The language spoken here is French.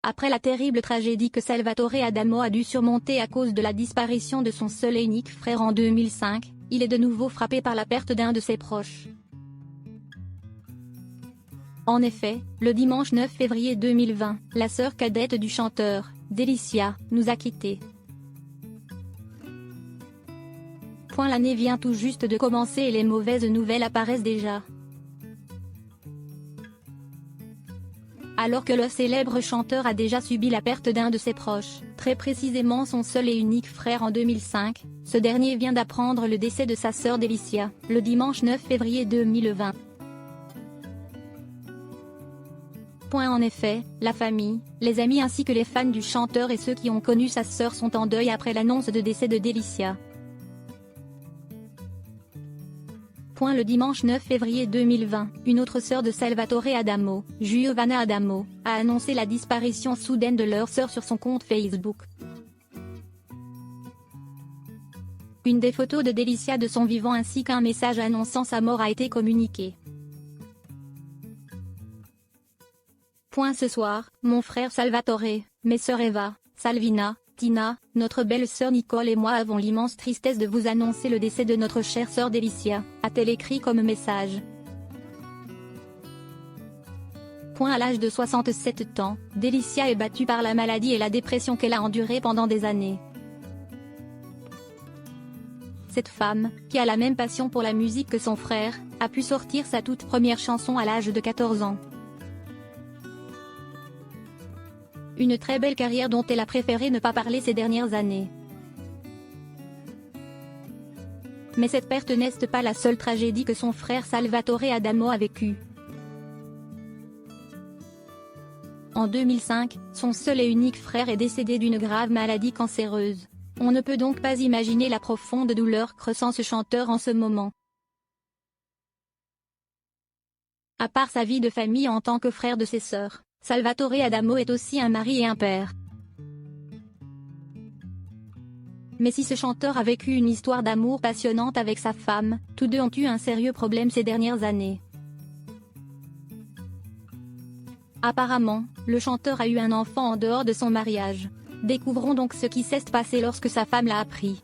Après la terrible tragédie que Salvatore Adamo a dû surmonter à cause de la disparition de son seul et unique frère en 2005, il est de nouveau frappé par la perte d'un de ses proches. En effet, le dimanche 9 février 2020, la sœur cadette du chanteur, Delicia, nous a quittés. L'année vient tout juste de commencer et les mauvaises nouvelles apparaissent déjà. Alors que le célèbre chanteur a déjà subi la perte d'un de ses proches, très précisément son seul et unique frère en 2005, ce dernier vient d'apprendre le décès de sa sœur Delicia, le dimanche 9 février 2020. En effet, la famille, les amis ainsi que les fans du chanteur et ceux qui ont connu sa sœur sont en deuil après l'annonce de décès de Delicia. Le dimanche 9 février 2020, une autre sœur de Salvatore Adamo, Giovanna Adamo, a annoncé la disparition soudaine de leur sœur sur son compte Facebook. Une des photos de Delicia de son vivant ainsi qu'un message annonçant sa mort a été communiqué. Ce soir, mon frère Salvatore, mes sœurs Eva, Salvina, Tina, notre belle sœur Nicole et moi avons l'immense tristesse de vous annoncer le décès de notre chère sœur Delicia, a-t-elle écrit comme message. À l'âge de 67 ans, Delicia est battue par la maladie et la dépression qu'elle a endurée pendant des années. Cette femme, qui a la même passion pour la musique que son frère, a pu sortir sa toute première chanson à l'âge de 14 ans. Une très belle carrière dont elle a préféré ne pas parler ces dernières années. Mais cette perte n'est pas la seule tragédie que son frère Salvatore Adamo a vécue. En 2005, son seul et unique frère est décédé d'une grave maladie cancéreuse. On ne peut donc pas imaginer la profonde douleur que ressent ce chanteur en ce moment. À part sa vie de famille en tant que frère de ses sœurs, Salvatore Adamo est aussi un mari et un père. Mais si ce chanteur a vécu une histoire d'amour passionnante avec sa femme, tous deux ont eu un sérieux problème ces dernières années. Apparemment, le chanteur a eu un enfant en dehors de son mariage. Découvrons donc ce qui s'est passé lorsque sa femme l'a appris.